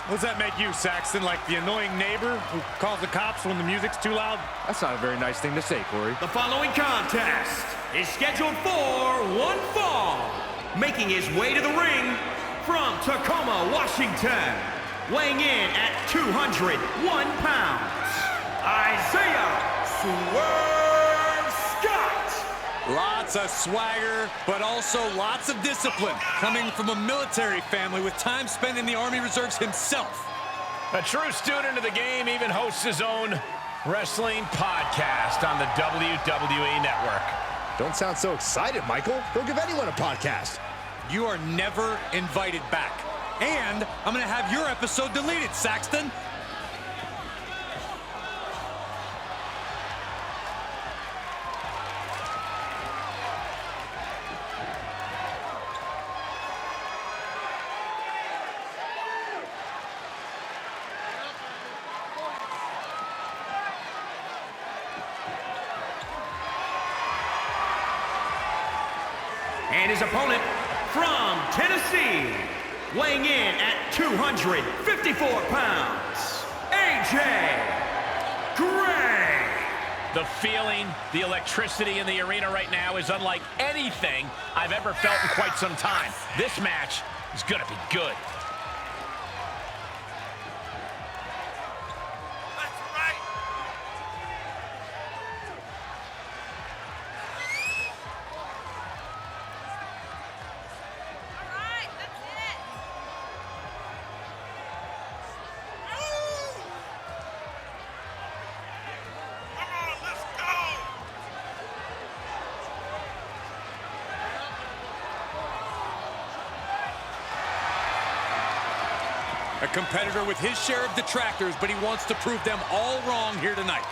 What does that make you, Saxton? Like the annoying neighbor who calls the cops when the music's too loud? That's not a very nice thing to say, Corey. The following contest is scheduled for one fall. Making his way to the ring from Tacoma, Washington, weighing in at 201 pounds, Isaiah Swerve Scott. Lots of swagger, but also lots of discipline. Coming from a military family with time spent in the Army Reserves himself. A true student of the game, even hosts his own wrestling podcast on the WWE Network. Don't sound so excited, Michael. Don't give anyone a podcast. You are never invited back. And I'm going to have your episode deleted, Saxton. And his opponent from Tennessee, weighing in at 254 pounds, AJ Gray. The feeling, the electricity in the arena right now is unlike anything I've ever felt in quite some time. This match is going to be good. A competitor with his share of detractors, but he wants to prove them all wrong here tonight.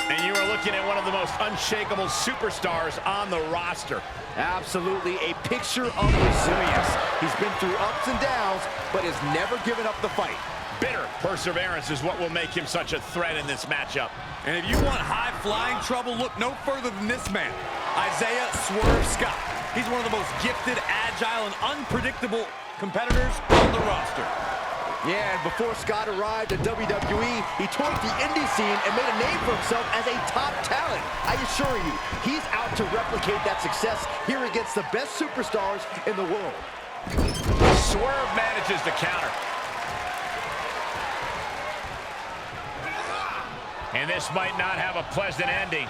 And you are looking at one of the most unshakable superstars on the roster. Absolutely a picture of resilience. He's been through ups and downs, but has never given up the fight. Bitter perseverance is what will make him such a threat in this matchup. And if you want high-flying trouble, look no further than this man, Isaiah Swerve Scott. He's one of the most gifted, agile, and unpredictable competitors on the roster. Yeah, and before Scott arrived at WWE, he toured the indie scene and made a name for himself as a top talent. I assure you, he's out to replicate that success here against the best superstars in the world. Swerve manages to counter. And this might not have a pleasant ending.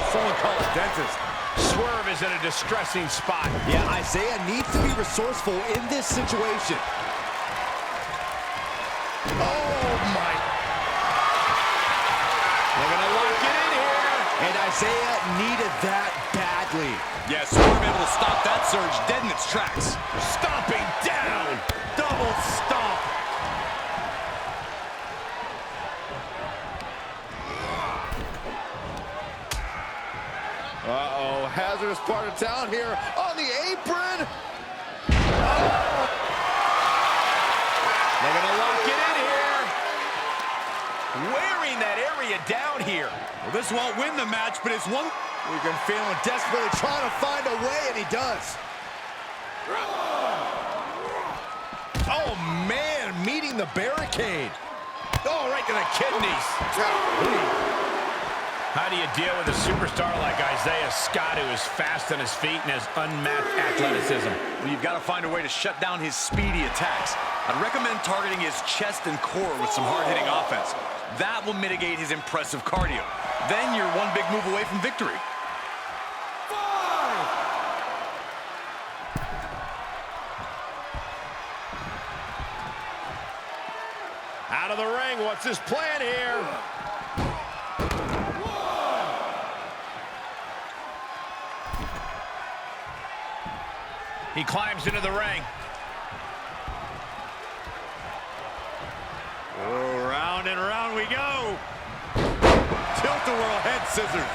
Someone call a dentist. Swerve is in a distressing spot. Yeah, Isaiah needs to be resourceful in this situation. Oh, my. They're going to lock it in here. And Isaiah needed that badly. Yeah, Swerve able to stop that surge dead in its tracks. Stomping down. Double stomp. Uh-oh, hazardous part of town here on the apron. Oh. They're going to lock it in here. Wearing that area down here. Well, this won't win the match, but it's one. We can feel him desperately trying to find a way, and he does. Oh, man, meeting the barricade. Oh, right to the kidneys. How do you deal with a superstar like Isaiah Scott, who is fast on his feet and has unmatched athleticism? Well, you've got to find a way to shut down his speedy attacks. I'd recommend targeting his chest and core with some hard-hitting offense. That will mitigate his impressive cardio. Then you're one big move away from victory. Out of the ring, what's his plan here? He climbs into the ring. Oh, round and round we go. Tilt-a-whirl head scissors.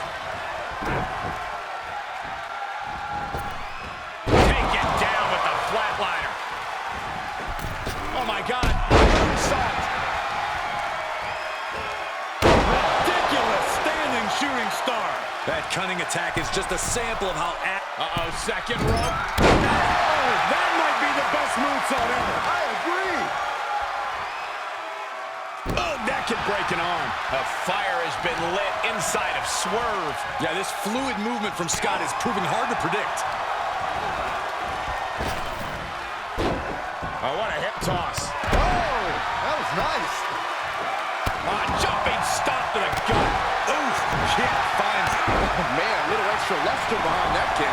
attack is just a sample of how... Uh-oh, second rope. Oh, that might be the best moonsault ever. I agree. Oh, that could break an arm. A fire has been lit inside of Swerve. Yeah, this fluid movement from Scott is proving hard to predict. Oh, what a hip toss. Oh, that was nice. Jumping stop to the gut. Oof, kick finds it. Oh, man, a little extra luster behind that kick.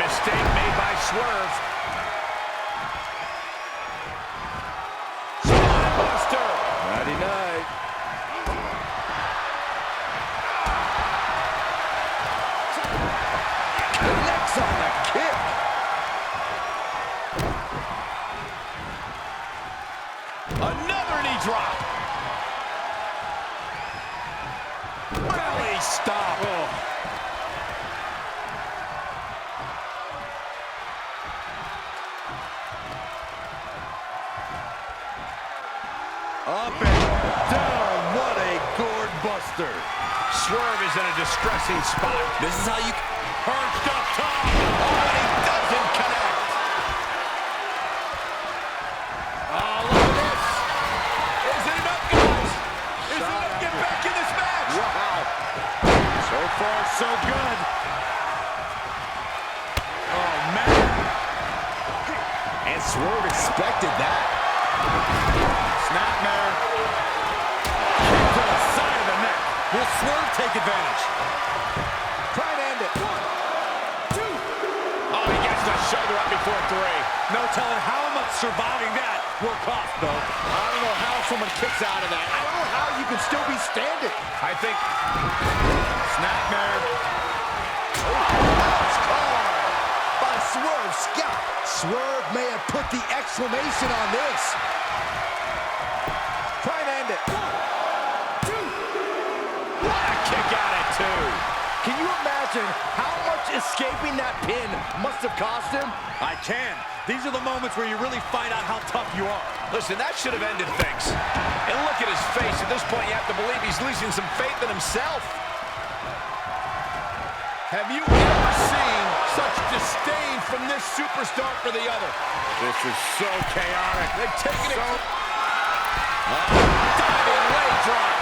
Mistake made by Swerve. Buster. Friday night. Connects on the kick. Another knee drop. Belly stop. Oh. Up and down. What a gourd buster. Swerve is in a distressing spot. This is how you... Perched up top. Oh, and he doesn't connect. Oh, look at this. Is it enough, guys? Is it enough to get back in this match? Wow. So far, so good. Oh, man. And Swerve expected that. Snapmare. Kick to the side of the neck. Will Swerve take advantage? Try and end it. 1, 2. Oh, he gets the shoulder up before 3. No telling how much surviving that will cost, though. I don't know how someone kicks out of that. I don't know how you can still be standing. I think... Snapmare. That's called by Swerve Scott. Swerve may have put the exclamation on this. Try and end it. 1, 2. What a kick out at 2. Can you imagine how much escaping that pin must have cost him? I can. These are the moments where you really find out how tough you are. Listen, that should have ended things. And look at his face. At this point, you have to believe he's losing some faith in himself. Have you ever seen such disdain from this superstar for the other? This is so chaotic. They've taken it. Diving leg drop.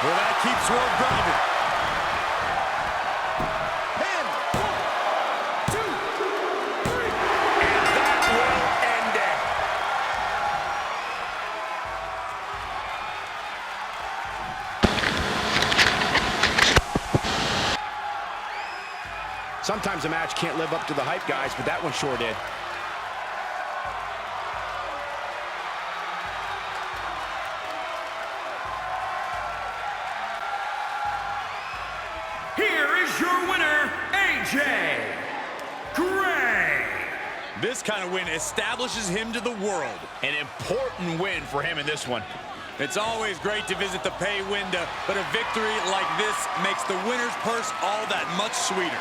Will that keep Swerve grounded? Pin. 1, 2, 3. And that will end it. Sometimes a match can't live up to the hype, guys, but that one sure did. Here is your winner, AJ Gray. This kind of win establishes him to the world. An important win for him in this one. It's always great to visit the pay window, but a victory like this makes the winner's purse all that much sweeter.